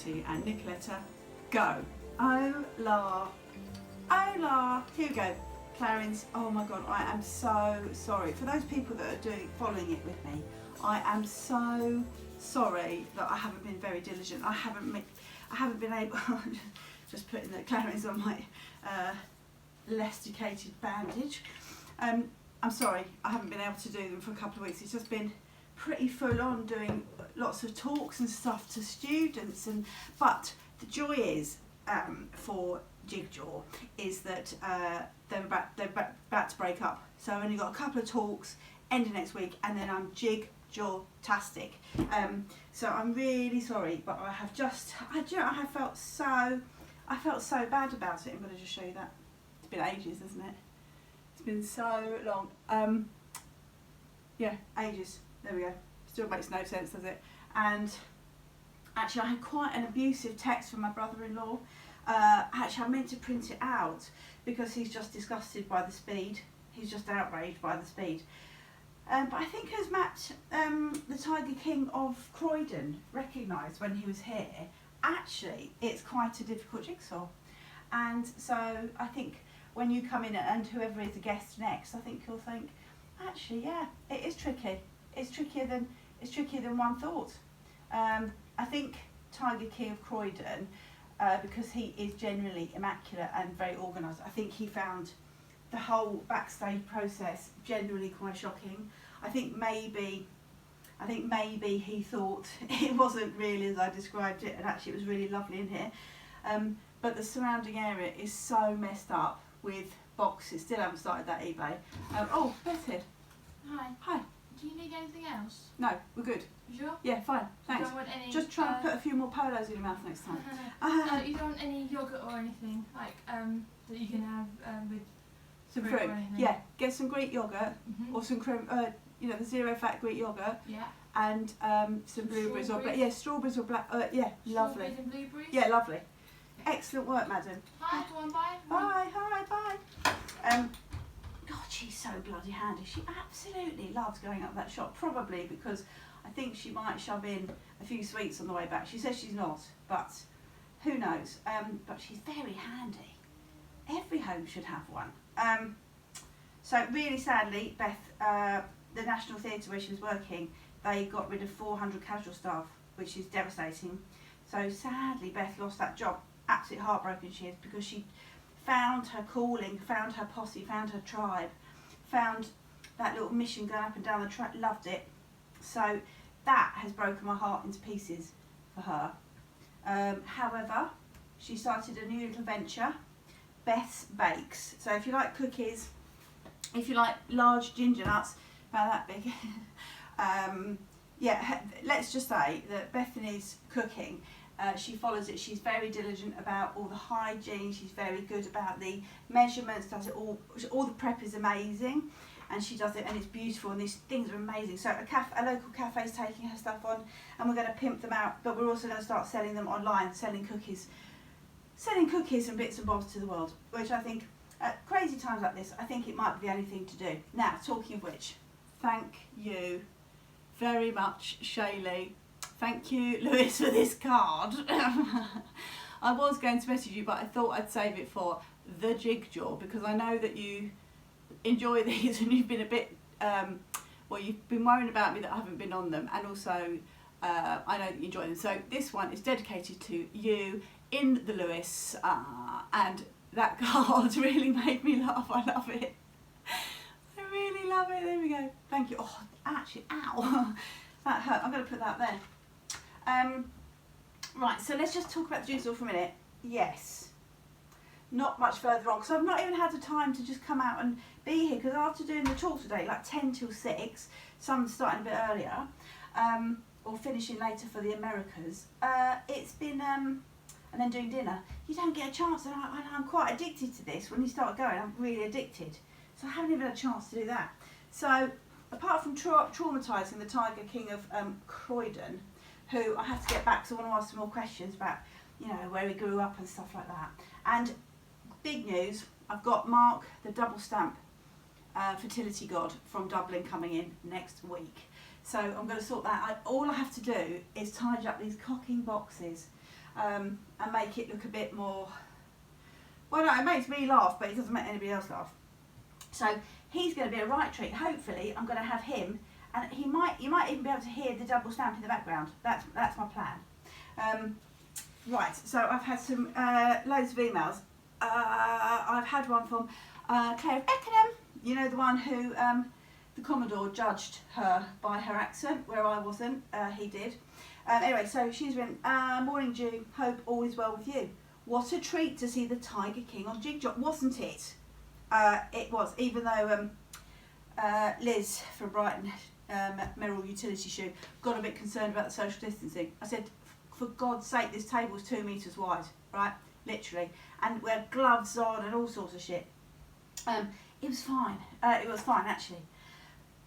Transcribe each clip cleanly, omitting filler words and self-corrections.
Lucy and Nicoletta, go. Hola. Hola. Here we go. Clarence, oh my God, I am so sorry. For those people that are following it with me, I am so sorry that I haven't been very diligent. I haven't been able, just putting the Clarence on my elasticated bandage. I'm sorry, I haven't been able to do them for a couple of weeks. It's just been pretty full on doing lots of talks and stuff to students, but the joy is for JigJaw is that they're about to break up. So I've only got a couple of talks end of next week, and then I'm JigJaw-tastic. So I'm really sorry, but I have just I felt so bad about it. I'm going to just show you that. It's been ages, hasn't it? It's been so long. Yeah, ages. There we go. Still makes no sense, does it? And actually I had quite an abusive text from my brother-in-law. Actually I meant to print it out because he's just disgusted by the speed. He's just outraged by the speed. But I think as Matt, the Tiger King of Croydon, recognised when he was here, actually it's quite a difficult jigsaw. And so I think when you come in and whoever is a guest next, I think you'll think, actually, yeah, it is tricky. It's trickier than one thought. I think Tiger King of Croydon, because he is generally immaculate and very organised, I think he found the whole backstage process generally quite shocking. I think maybe he thought it wasn't really as I described it, and actually it was really lovely in here. But the surrounding area is so messed up with boxes. Still haven't started that eBay. Oh, Beth here. Hi. Hi. Do you need anything else? No, we're good. You sure? Yeah, fine. Thanks. You don't want any, just try and put a few more polos in your mouth next time. You don't want any yogurt or anything like that you can have with some fruit fruit. or anything? Yeah, get some Greek yogurt or some cream. You know, the zero-fat Greek yogurt. Yeah. And some blueberries or strawberries or black. Yeah, lovely. Strawberries and blueberries. Yeah, lovely. Excellent work, madam. Hi, go on, bye. Bye. Hi, bye. God, she's so bloody handy. She absolutely loves going up that shop, probably because I think she might shove in a few sweets on the way back. She says she's not, but who knows. But she's very handy. Every home should have one. So really sadly, Beth, the National Theatre where she was working, they got rid of 400 casual staff, which is devastating. So sadly, Beth lost that job. Absolutely heartbroken she is, because she found her calling, found her posse, found her tribe, found that little mission going up and down the track, loved it. So that has broken my heart into pieces for her. However, she started a new little venture, Beth's Bakes. So if you like cookies, if you like large ginger nuts, about that big, yeah, let's just say that Bethany's cooking, she follows it. She's very diligent about all the hygiene. She's very good about the measurements. Does it all the prep is amazing, and she does it, and it's beautiful. And these things are amazing. So a local cafe is taking her stuff on, and we're going to pimp them out. But we're also going to start selling them online, selling cookies and bits and bobs to the world. Which I think, at crazy times like this, I think it might be the only thing to do. Now, talking of which, thank you very much, Shaylee. Thank you, Lewis, for this card. I was going to message you, but I thought I'd save it for the JigJaw, because I know that you enjoy these and you've been a bit, well, you've been worrying about me that I haven't been on them, and also I know that you enjoy them. So this one is dedicated to you in the Lewis, and that card really made me laugh. I love it. I really love it. There we go. Thank you. Oh, actually, ow. That hurt. I'm going to put that there. Right, so let's just talk about the jigsaw for a minute. Yes, not much further on, because I've not even had the time to just come out and be here, because after doing the talk today, like 10 till 6, some starting a bit earlier, or finishing later for the Americas, it's been, and then doing dinner, you don't get a chance, and I'm quite addicted to this. When you start going, I'm really addicted, so I haven't even had a chance to do that. So apart from traumatising the Tiger King of Croydon, who I have to get back, because I want to ask some more questions about, you know, where he grew up and stuff like that. And big news, I've got Mark, the double stamp fertility god from Dublin, coming in next week. So I'm going to sort that out. All I have to do is tidy up these cocking boxes. and make it look a bit more, well no, it makes me laugh, but it doesn't make anybody else laugh. So he's going to be a right treat. Hopefully I'm going to have him, and you might even be able to hear the double stamp in the background. That's my plan. Right, so I've had some loads of emails. I've had one from Claire of Beckenham, you know, the one who the Commodore judged her by her accent, where I wasn't, he did. Anyway, so she's written, morning Jew, hope all is well with you. What a treat to see the Tiger King on JigJaw, wasn't it? It was, even though Liz from Brighton, Merrill Utility Shoe, got a bit concerned about the social distancing. I said, for God's sake, this table's 2 metres wide, right? Literally. And we had gloves on and all sorts of shit. It was fine. It was fine, actually.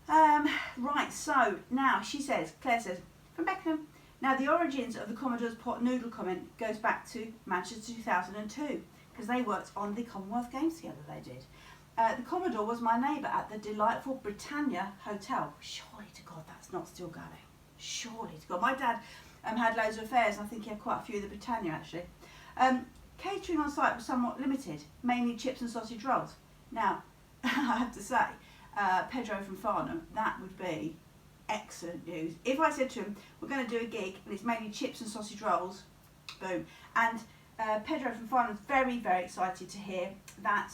Right, so now she says, Claire says, from Beckenham, now the origins of the Commodore's pot noodle comment goes back to Manchester 2002, because they worked on the Commonwealth Games together, they did. The Commodore was my neighbour at the delightful Britannia Hotel. Surely to God that's not still going. Surely to God. My dad had loads of affairs, and I think he had quite a few of the Britannia actually. Catering on site was somewhat limited, mainly chips and sausage rolls. Now, I have to say, Pedro from Farnham, that would be excellent news. If I said to him, we're going to do a gig and it's mainly chips and sausage rolls, boom. And Pedro from Farnham's very, very excited to hear that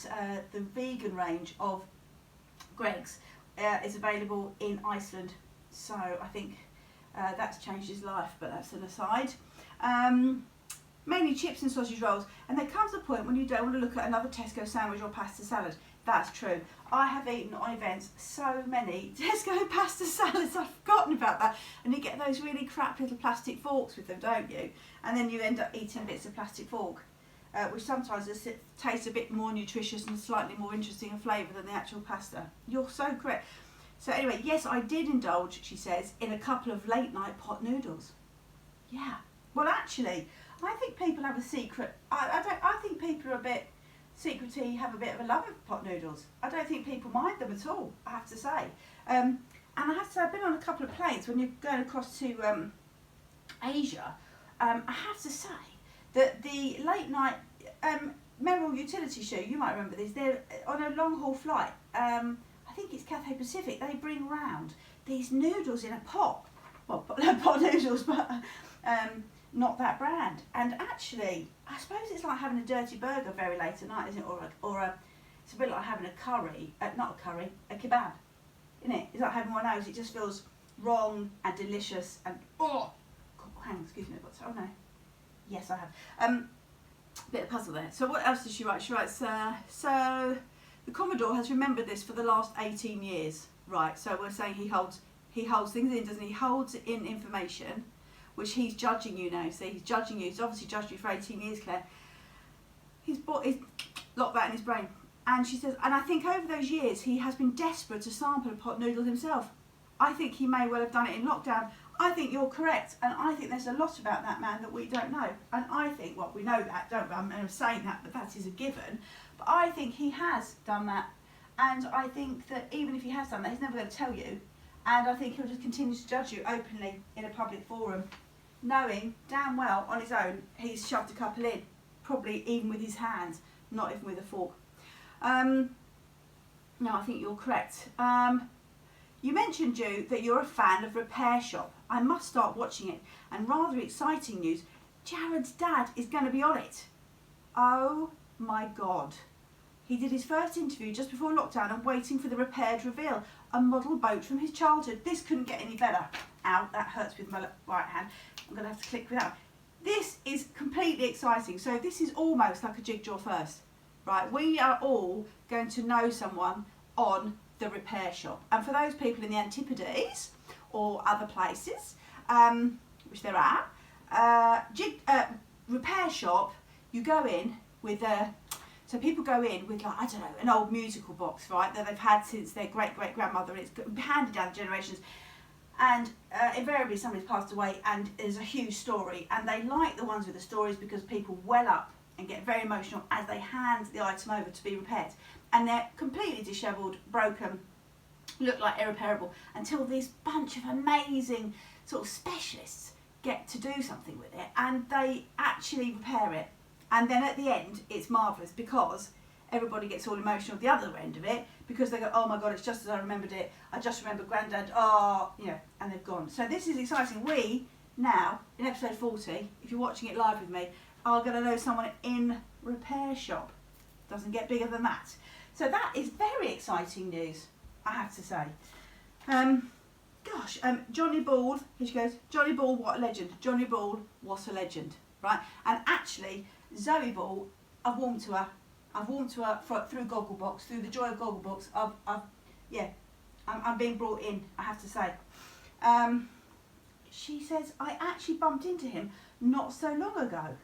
the vegan range of Greggs is available in Iceland. So I think that's changed his life, but that's an aside. Mainly chips and sausage rolls, and there comes a point when you don't want to look at another Tesco sandwich or pasta salad. That's true. I have eaten on events so many Tesco pasta salads, I've forgotten about that. And you get those really crap little plastic forks with them, don't you? And then you end up eating bits of plastic fork, which sometimes tastes a bit more nutritious and slightly more interesting in flavour than the actual pasta. You're so correct. So anyway, yes, I did indulge, she says, in a couple of late night pot noodles. Yeah. Well, actually, I think people have a secret. I think people are a bit secrety, have a bit of a love of pot noodles. I don't think people mind them at all, I have to say. And I have to say, I've been on a couple of planes when you're going across to Asia. I have to say that the late night Merrill Utility Shoe, you might remember these, they're on a long haul flight. I think it's Cathay Pacific. They bring round these noodles in a pot. Well, pot noodles, but not that brand. And actually, I suppose it's like having a dirty burger very late at night, isn't it? It's a bit like having a curry, not a curry, a kebab, isn't it? It's like having one of those. It just feels wrong and delicious and oh, God, hang on, excuse me, oh no, yes I have. Bit of puzzle there. So what else does she write? She writes, so the Commodore has remembered this for the last 18 years, right? So we're saying he holds things in, doesn't he? He holds in information, which he's judging you now. See, he's judging you. He's obviously judged you for 18 years, Claire. He's locked that in his brain. And she says, and I think over those years he has been desperate to sample a pot noodle himself. I think he may well have done it in lockdown. I think you're correct, and I think there's a lot about that man that we don't know. And I think, well, we know that, don't we? I'm saying that, but that is a given. But I think he has done that, and I think that even if he has done that, he's never going to tell you. And I think he'll just continue to judge you openly in a public forum, knowing damn well on his own he's shoved a couple in, probably even with his hands, not even with a fork. No, I think you're correct. You mentioned, Ju, that you're a fan of Repair Shop. I must start watching it. And rather exciting news, Jared's dad is going to be on it. Oh my God. He did his first interview just before lockdown and waiting for the repaired reveal, a model boat from his childhood. This couldn't get any better. Ow, that hurts with my right hand. I'm going to have to click without. This is completely exciting. So this is almost like a JigJaw first, right? We are all going to know someone on the Repair Shop. And for those people in the Antipodes or other places, which there are, Repair Shop, you go in with so people go in with, like, I don't know, an old musical box, right, that they've had since their great-great-grandmother, and it's handed down generations, and invariably somebody's passed away and there's a huge story, and they like the ones with the stories because people well up and get very emotional as they hand the item over to be repaired. And they're completely dishevelled, broken, look like irreparable, until this bunch of amazing sort of specialists get to do something with it, and they actually repair it. And then at the end, it's marvellous because everybody gets all emotional at the other end of it because they go, oh my God, it's just as I remembered it. I just remember Grandad, and they've gone. So this is exciting. We now, in episode 40, if you're watching it live with me, are going to know someone in repair shop. Doesn't get bigger than that. So that is very exciting news, I have to say. Johnny Ball, here she goes. Johnny Ball, what a legend. Johnny Ball, what a legend, right? And actually, Zoe Ball, I've warmed to her. Through Gogglebox, through the joy of Gogglebox. I'm being brought in, I have to say. She says, I actually bumped into him not so long ago.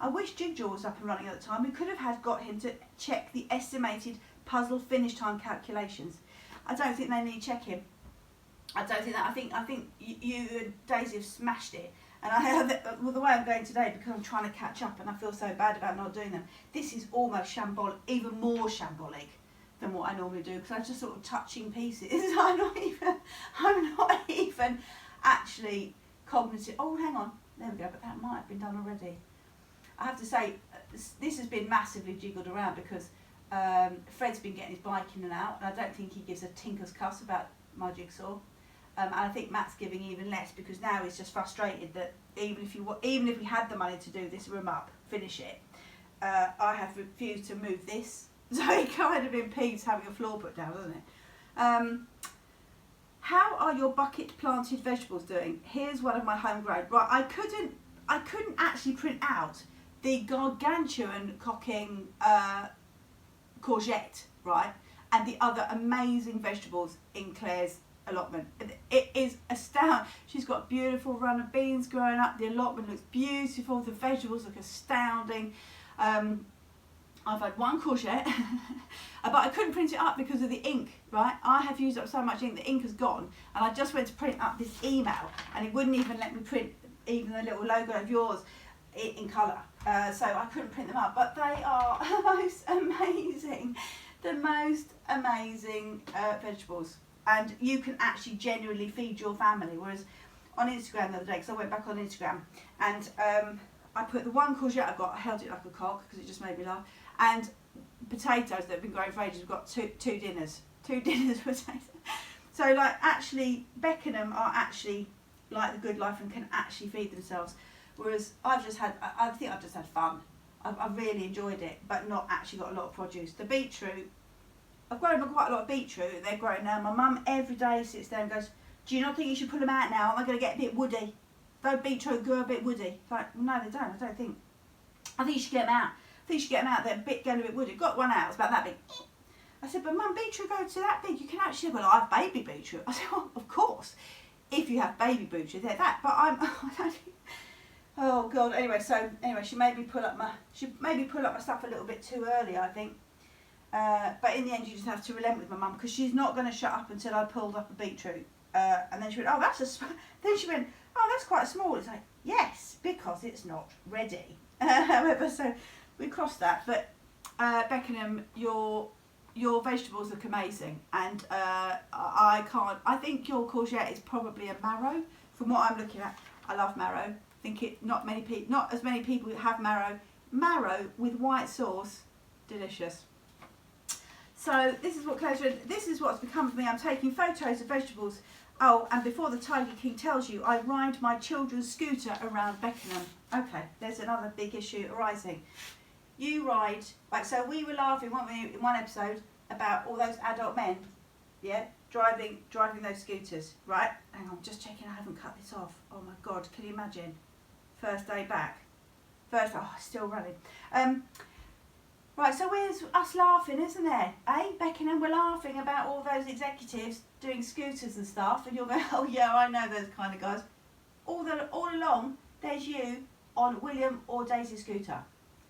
I wish JigJaw was up and running at the time. We could have got him to check the estimated puzzle finish time calculations. I don't think they need checking. I don't think that. I think you and Daisy have smashed it. And I have the way I'm going today because I'm trying to catch up and I feel so bad about not doing them. This is almost shambolic, even more shambolic than what I normally do because I'm just sort of touching pieces. I'm not even actually cognitive. Oh, hang on. There we go. But that might have been done already. I have to say, this has been massively jiggled around because Fred's been getting his bike in and out, and I don't think he gives a tinker's cuss about my jigsaw. And I think Matt's giving even less because now he's just frustrated that even if we had the money to do this room up, finish it, I have refused to move this. So it kind of impedes having a floor put down, doesn't it? How are your bucket planted vegetables doing? Here's one of my homegrown. Right, I couldn't actually print out the gargantuan cocking courgette, right, and the other amazing vegetables in Claire's allotment. It is astounding. She's got a beautiful run of beans growing up. The allotment looks beautiful. The vegetables look astounding. I've had one courgette, but I couldn't print it up because of the ink, right? I have used up so much ink, the ink has gone, and I just went to print up this email, and it wouldn't even let me print even the little logo of yours in colour. So I couldn't print them up, but they are the most amazing vegetables. And you can actually genuinely feed your family. Whereas on Instagram the other day, because I went back on Instagram, and I put the one courgette I've got, I held it like a cock because it just made me laugh, and potatoes that have been growing for ages. We've got two dinners potatoes. So like actually Beckenham are actually like the good life and can actually feed themselves. Whereas I think I've just had fun. I've really enjoyed it, but not actually got a lot of produce. The beetroot, I've grown quite a lot of beetroot. They're growing now. My mum every day sits there and goes, do you not think you should pull them out now? Am I going to get a bit woody? Those beetroot grow a bit woody. It's like, no, they don't. I don't think. I think you should get them out. They're going a bit woody. Got one out. It's about that big. I said, but Mum, beetroot go to that big. You can actually. Well, I have baby beetroot. I said, well, of course. If you have baby beetroot, they're that. But I don't think. Oh God. Anyway, she made me pull up my stuff a little bit too early, I think. But in the end, you just have to relent with my mum because she's not going to shut up until I pulled up a beetroot. And then she went, then she went, oh, that's quite small. It's like, yes, because it's not ready. However, so we crossed that. But Beckenham, your vegetables look amazing, and I think your courgette is probably a marrow. From what I'm looking at, I love marrow. I think not as many people have marrow. Marrow with white sauce, delicious. So this is what Claire's doing. This is what's become of me. I'm taking photos of vegetables. Oh, and before the Tiger King tells you, I ride my children's scooter around Beckenham. Okay, there's another big issue arising. You ride, like, so we were laughing, weren't we, in one episode about all those adult men, yeah, driving those scooters, right? Hang on, just checking I haven't cut this off. Oh my God, can you imagine? First day back. Still running. Right, so where's us laughing, isn't there? Beckenham, we're laughing about all those executives doing scooters and stuff, and you're going, oh yeah, I know those kind of guys. All along, there's you on William or Daisy's scooter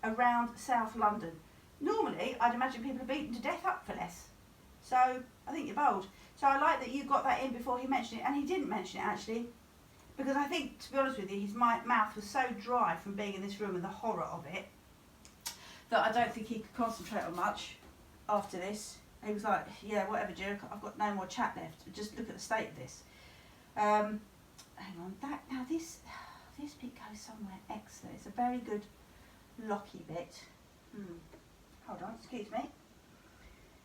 around South London. Normally, I'd imagine people are beaten to death up for less. So, I think you're bold. So I like that you got that in before he mentioned it, and he didn't mention it actually, because I think, to be honest with you, his mouth was so dry from being in this room and the horror of it, that I don't think he could concentrate on much after this. He was like, yeah, whatever, Jerry, I've got no more chat left. Just look at the state of this. Hang on, this bit goes somewhere excellent. It's a very good locky bit. Hold on, excuse me.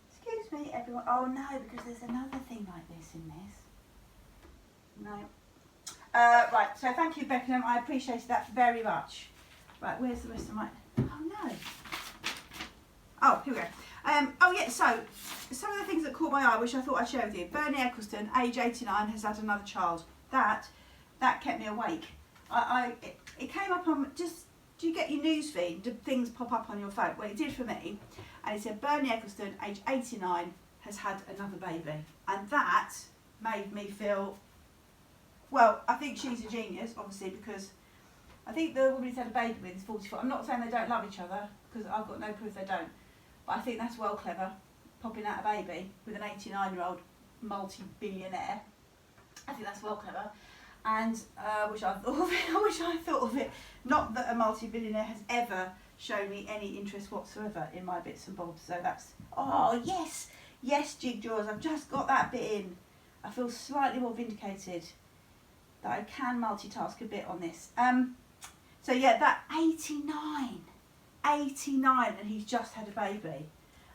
Excuse me, everyone. Oh no, because there's another thing like this in this. No. Right, so thank you, Beckenham. I appreciated that very much. Right, where's the rest of my... Oh no. Oh, here we go. Oh yeah, so some of the things that caught my eye, which I thought I'd share with you. Bernie Ecclestone, age 89, has had another child. That kept me awake. It came up on just... Do you get your news feed? Do things pop up on your phone? Well, it did for me. And it said Bernie Ecclestone, age 89, has had another baby. And that made me feel... Well, I think she's a genius, obviously, because I think the woman he's had a baby with is 44. I'm not saying they don't love each other, because I've got no proof they don't. But I think that's well clever, popping out a baby with an 89-year-old multi-billionaire. I think that's well clever. And I wish I thought of it. Not that a multi-billionaire has ever shown me any interest whatsoever in my bits and bobs. So that's, oh yes, yes, JigJaws, I've just got that bit in. I feel slightly more vindicated that I can multitask a bit on this. So yeah, that 89, and he's just had a baby.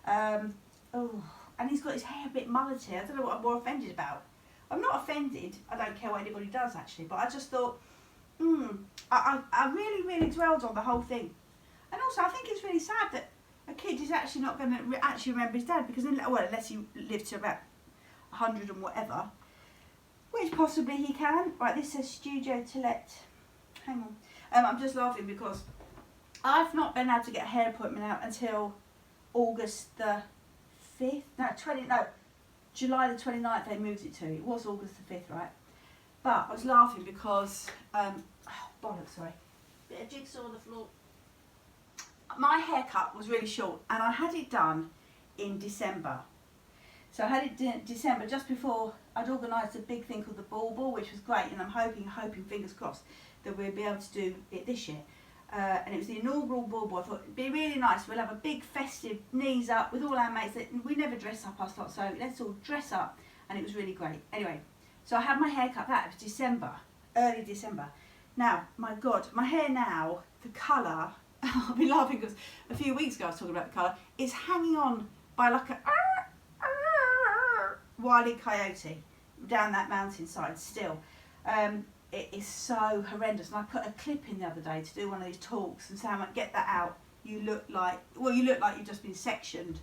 Oh, and he's got his hair a bit mullety. I don't know what I'm more offended about. I'm not offended, I don't care what anybody does actually, but I just thought, I really, really dwelled on the whole thing. And also I think it's really sad that a kid is actually not going to actually remember his dad, because unless he lives to about 100 and whatever, which possibly he can. Right, this says studio to let. Hang on. I'm just laughing because I've not been able to get a hair appointment out until August the 5th. No, July the 29th they moved it to. It was August the 5th, right? But I was laughing because, oh, bollocks, sorry. Bit of jigsaw on the floor. My haircut was really short and I had it done in December. So I had it done in December just before I'd organised a big thing called the Ball, which was great, and I'm hoping, fingers crossed, that we'll be able to do it this year. And it was the inaugural Ball. I thought it'd be really nice. We'll have a big festive knees up with all our mates. We never dress up us lot, so let's all dress up, and it was really great. Anyway, so I had my hair cut. That was December, early December. Now, my God, my hair now, the colour. I'll be laughing because a few weeks ago I was talking about the colour. It's hanging on by like a Wile E. Coyote down that mountainside still. It is so horrendous, and I put a clip in the other day to do one of these talks and say, I might get that out. You look like you've just been sectioned.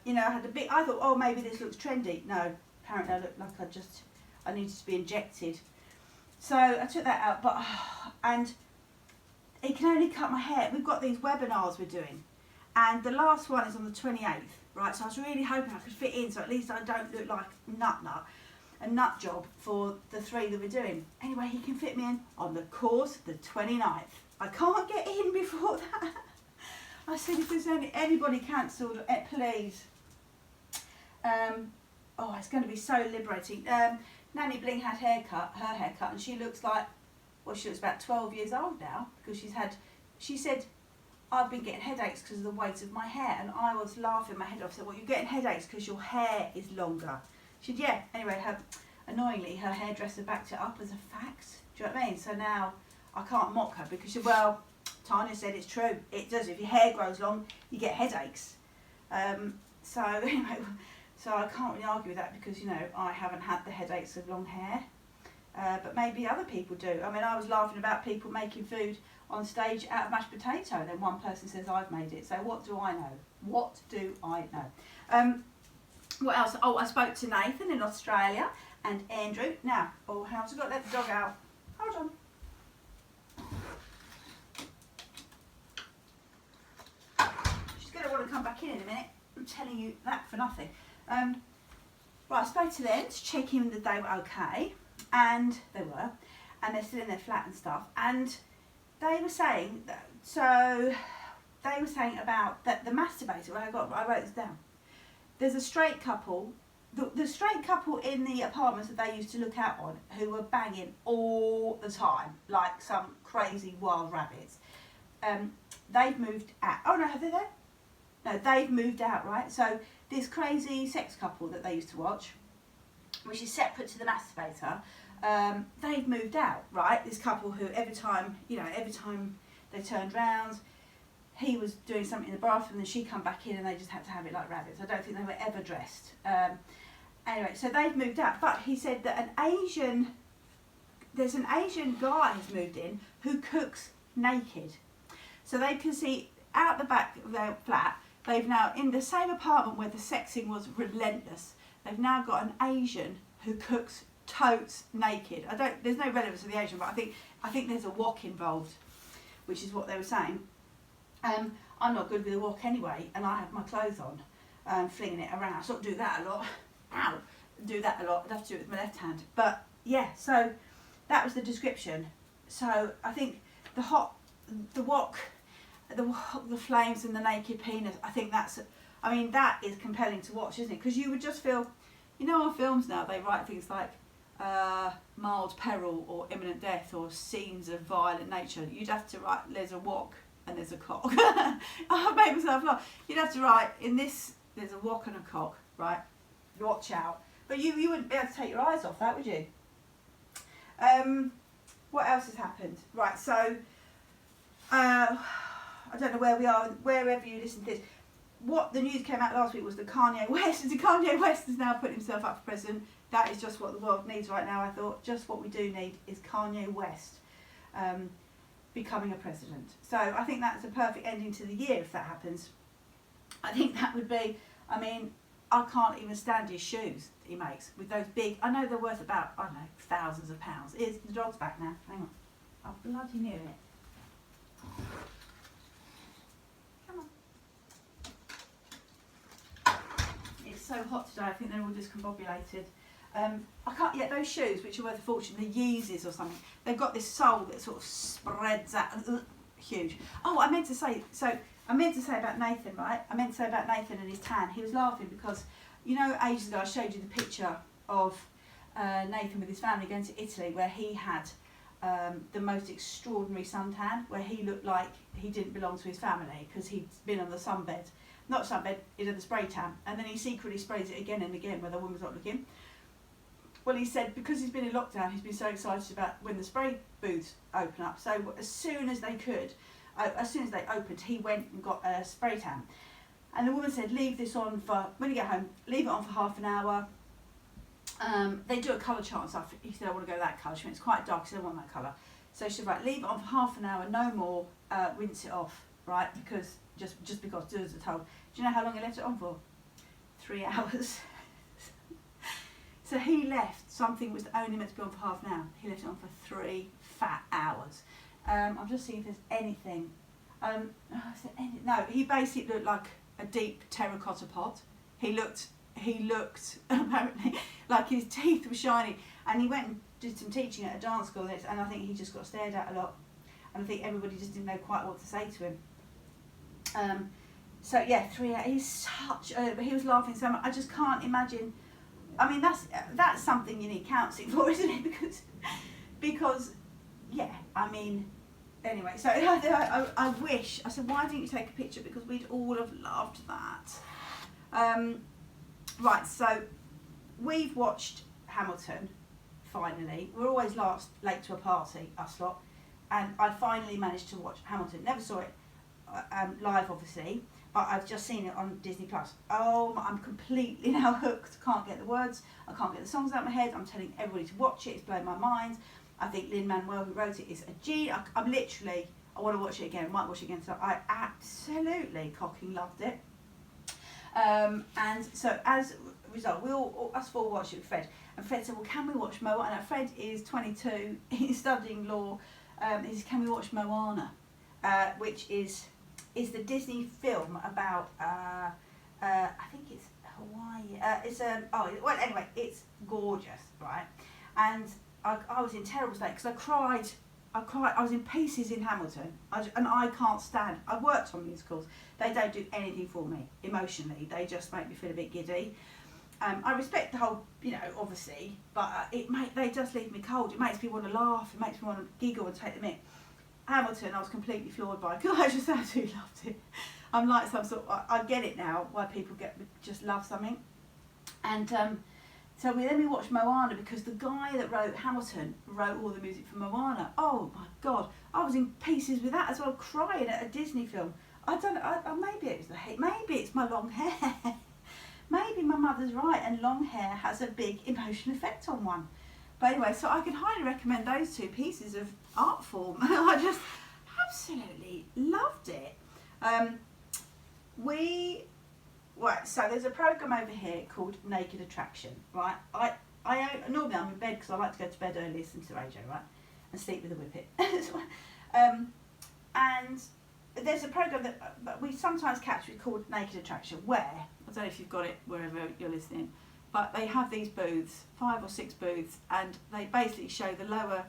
You know, I thought, oh, maybe this looks trendy. No, apparently I look like I needed to be injected. So I took that out, and it can only cut my hair. We've got these webinars we're doing, and the last one is on the 28th, right? So I was really hoping I could fit in, so at least I don't look like a nut job for the 3 that we're doing. Anyway, he can fit me in on the course the 29th. I can't get in before that. I said, if there's anybody cancelled, please. Oh, it's going to be so liberating. Nanny Bling had her haircut, and she looks like, well, she looks about 12 years old now, because she said, I've been getting headaches because of the weight of my hair, and I was laughing my head off. I said, well, you're getting headaches because your hair is longer. She said, yeah. Anyway, annoyingly, her hairdresser backed it up as a fact. Do you know what I mean? So now I can't mock her because she said, well, Tanya said it's true. It does. If your hair grows long, you get headaches. So anyway, so I can't really argue with that because, you know, I haven't had the headaches of long hair. But maybe other people do. I mean, I was laughing about people making food on stage out of mashed potato, and then one person says I've made it. So what do I know? What do I know? What else? Oh, I spoke to Nathan in Australia and Andrew. Now, how's I got to let the dog out? Hold on. She's going to want to come back in a minute. I'm telling you that for nothing. Right, I spoke to them to check in that they were okay, and they were, and they're still in their flat and stuff. And they were saying that, about that the masturbator. I wrote this down. There's a straight couple, the straight couple in the apartments that they used to look out on, who were banging all the time, like some crazy wild rabbits. They've moved out. Oh no, have they there? No, they've moved out, right? So this crazy sex couple that they used to watch, which is separate to the masturbator, they've moved out, right? This couple who every time they turned round, he was doing something in the bathroom and she come back in and they just had to have it like rabbits. I don't think they were ever dressed. Anyway, so they've moved out, but he said that there's an Asian guy who's moved in who cooks naked. So they can see out the back of their flat, they've now, in the same apartment where the sexing was relentless, they've now got an Asian who cooks totes naked. There's no relevance to the Asian, but I think there's a wok involved, which is what they were saying. I'm not good with a wok anyway, and I have my clothes on, flinging it around. I sort of do that a lot. Ow! Do that a lot. I'd have to do it with my left hand. But yeah, so that was the description. So I think the wok, the flames and the naked penis, I think that is compelling to watch, isn't it? Because you would just feel, on films now they write things like mild peril or imminent death or scenes of violent nature. You'd have to write, there's a wok and there's a cock. I made myself laugh. You'd have to write, in this, there's a wok and a cock, right? Watch out. But you wouldn't be able to take your eyes off that, would you? What else has happened? Right, so, I don't know where we are, wherever you listen to this. What the news came out last week was that Kanye West has now put himself up for president. That is just what the world needs right now, I thought. Just what we do need is Kanye West becoming a president. So I think that's a perfect ending to the year if that happens. I think that would be, I can't even stand his shoes that he makes with those big, I know they're worth about, thousands of pounds. The dog's back now, hang on. I bloody knew it. Come on. It's so hot today, I think they're all discombobulated. I can't, those shoes, which are worth a fortune, the Yeezys or something, they've got this sole that sort of spreads out, huge. Oh, I meant to say about Nathan, right? I meant to say about Nathan and his tan. He was laughing because, ages ago I showed you the picture of Nathan with his family going to Italy where he had the most extraordinary suntan, where he looked like he didn't belong to his family because he'd been on the sunbed. Not sunbed, he had the spray tan. And then he secretly sprays it again and again where the woman's not looking. Well, he said because he's been in lockdown, he's been so excited about when the spray booths open up. So as soon as they opened, he went and got a spray tan. And the woman said, leave this on for, when you get home, leave it on for half an hour. They do a colour chart and stuff. He said, I want to go that colour. She went, it's quite dark, he said, I want that colour. So she said, right, leave it on for half an hour, no more, rinse it off, right? Because, just because, do as I told. Do you know how long he left it on for? 3 hours. So he left something was only meant to be on for half an hour. He left it on for 3 fat hours. I'm just seeing if there's anything. No, he basically looked like a deep terracotta pot. He looked apparently like his teeth were shiny. And he went and did some teaching at a dance school, and I think he just got stared at a lot. And I think everybody just didn't know quite what to say to him. So yeah, 3 hours. He's such. He was laughing so much. I just can't imagine. That's something you need counselling for, isn't it? Because yeah, anyway, so I wish, I said, why didn't you take a picture? Because we'd all have loved that. Right, so we've watched Hamilton, finally. We're always late to a party, us lot. And I finally managed to watch Hamilton. Never saw it live, obviously. But I've just seen it on Disney+. Oh, I'm completely now hooked. Can't get the words. I can't get the songs out of my head. I'm telling everybody to watch it. It's blown my mind. I think Lin-Manuel, who wrote it, is a G. I want to watch it again. Might watch it again. So I absolutely cocking loved it. And so as a result, us four watched it with Fred. And Fred said, well, can we watch Moana? And Fred is 22. He's studying law. He says, can we watch Moana? Which is the Disney film about, I think it's Hawaii. Anyway, it's gorgeous, right? And I was in terrible state because I cried. I was in pieces in Hamilton, and I can't stand. I've worked on musicals. They don't do anything for me emotionally. They just make me feel a bit giddy. I respect the whole, obviously, but they just leave me cold. It makes me want to laugh. It makes me want to giggle and take them in. Hamilton, I was completely floored by because I just absolutely loved it. I'm like some sort. I get it now why people just love something, and So then we watched Moana, because the guy that wrote Hamilton wrote all the music for Moana. Oh my God, I was in pieces with that as well, crying at a Disney film. I don't know, maybe it was the hair, maybe it's my long hair. Maybe my mother's right, and long hair has a big emotional effect on one. But anyway, so I can highly recommend those two pieces of art form. I just absolutely loved it. So there's a program over here called Naked Attraction, right? Normally I'm in bed because I like to go to bed early, listen to AJ, right, and sleep with a whippet. And there's a program that we sometimes catch called Naked Attraction, where, I don't know if you've got it wherever you're listening, but they have these booths, 5 or 6 booths, and they basically show the lower,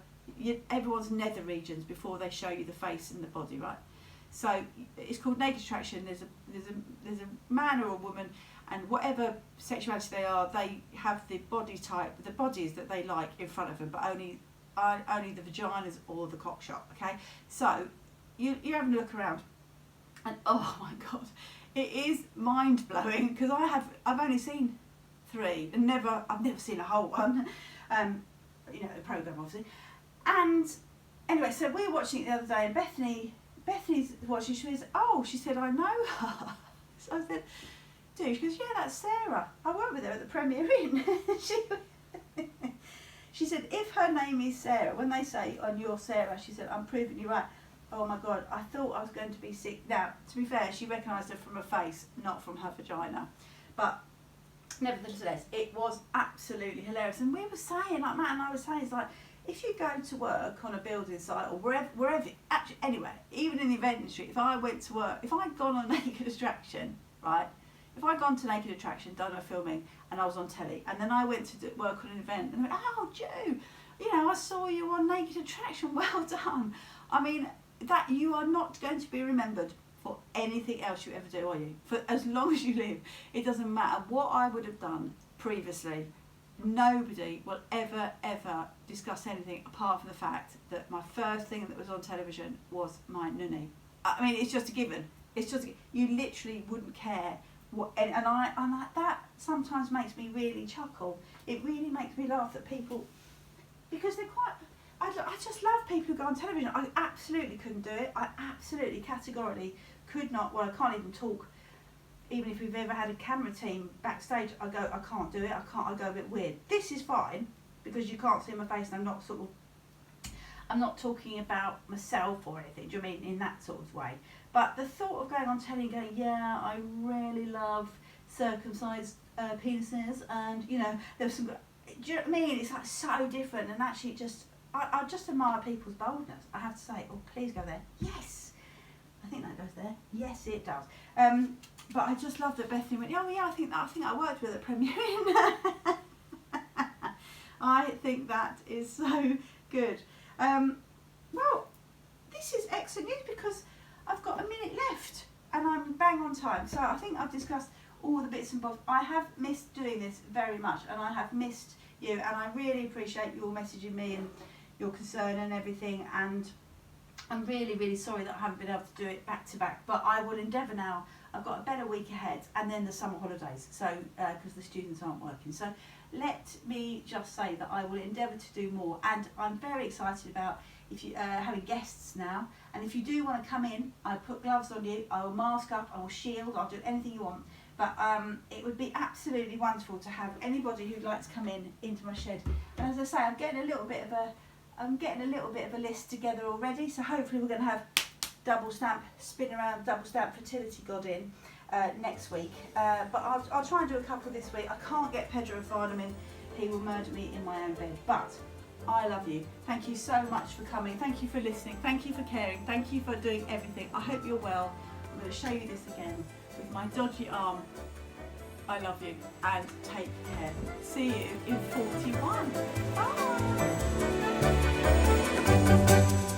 everyone's nether regions before they show you the face and the body, right? So it's called Naked Attraction. There's a man or a woman, and whatever sexuality they are, they have the body type, the bodies that they like in front of them, but only the vaginas or the cock shot. Okay, so you're having a look around, and oh my God, it is mind blowing, because I've only seen 3 and I've never seen a whole one. You know, the program obviously. And anyway, so we were watching it the other day, and Bethany's watching. She said, I know her. So I said, dude, she goes, yeah, that's Sarah. I worked with her at the Premier Inn. She said, if her name is Sarah, when they say, oh, you're Sarah, she said, I'm proving you right. Oh my God, I thought I was going to be sick. Now, to be fair, she recognised her from her face, not from her vagina. But nevertheless, it was absolutely hilarious. And we were saying, like Matt and I were saying, it's like, if you go to work on a building site or wherever, actually, anyway, even in the event industry, if I went to work, if I'd gone on Naked Attraction, right? If I'd gone to Naked Attraction, done a filming, and I was on telly, and then I went to work on an event, and they went, oh, Joe, you know, I saw you on Naked Attraction, well done. I mean, that you are not going to be remembered for anything else you ever do, are you? For as long as you live, it doesn't matter what I would have done previously. Nobody will ever discuss anything apart from the fact that my first thing that was on television was my nunny. I mean, it's just a given. It's just, you literally wouldn't care what, and that sometimes makes me really chuckle. It really makes me laugh that people, because they're quite, I just love people who go on television. I absolutely couldn't do it. I absolutely categorically could not. Well, I can't even talk. Even if we've ever had a camera team backstage, I can't do it. I go a bit weird. This is fine because you can't see my face, and I'm not talking about myself or anything. Do you mean in that sort of way? But the thought of going on telly and going, yeah, I really love circumcised penises, and you know, there's some. Do you know what I mean? It's like so different, and actually, I just admire people's boldness. I have to say, oh, please go there. Yes, I think that goes there. Yes, it does. But I just love that Bethany went, oh yeah, I think I worked with at Premier Inn. I think that is so good. Well, this is excellent news because I've got a minute left and I'm bang on time. So I think I've discussed all the bits and bobs. I have missed doing this very much, and I have missed you, and I really appreciate your messaging me and your concern and everything, and I'm really, really sorry that I haven't been able to do it back to back, but I will endeavour now. I've got a better week ahead, and then the summer holidays, so because the students aren't working. So let me just say that I will endeavour to do more, and I'm very excited about if you having guests now. And if you do want to come in, I put gloves on you, I will mask up, I will shield, I'll do anything you want. But it would be absolutely wonderful to have anybody who'd like to come into my shed. And as I say, I'm getting a little bit of a list together already. So hopefully we're going to have spin around double stamp fertility god in next week. But I'll try and do a couple this week. I can't get Pedro Vardaman. He will murder me in my own bed. But I love you. Thank you so much for coming. Thank you for listening. Thank you for caring. Thank you for doing everything. I hope you're well. I'm going to show you this again with my dodgy arm. I love you and take care. See you in 41. Bye.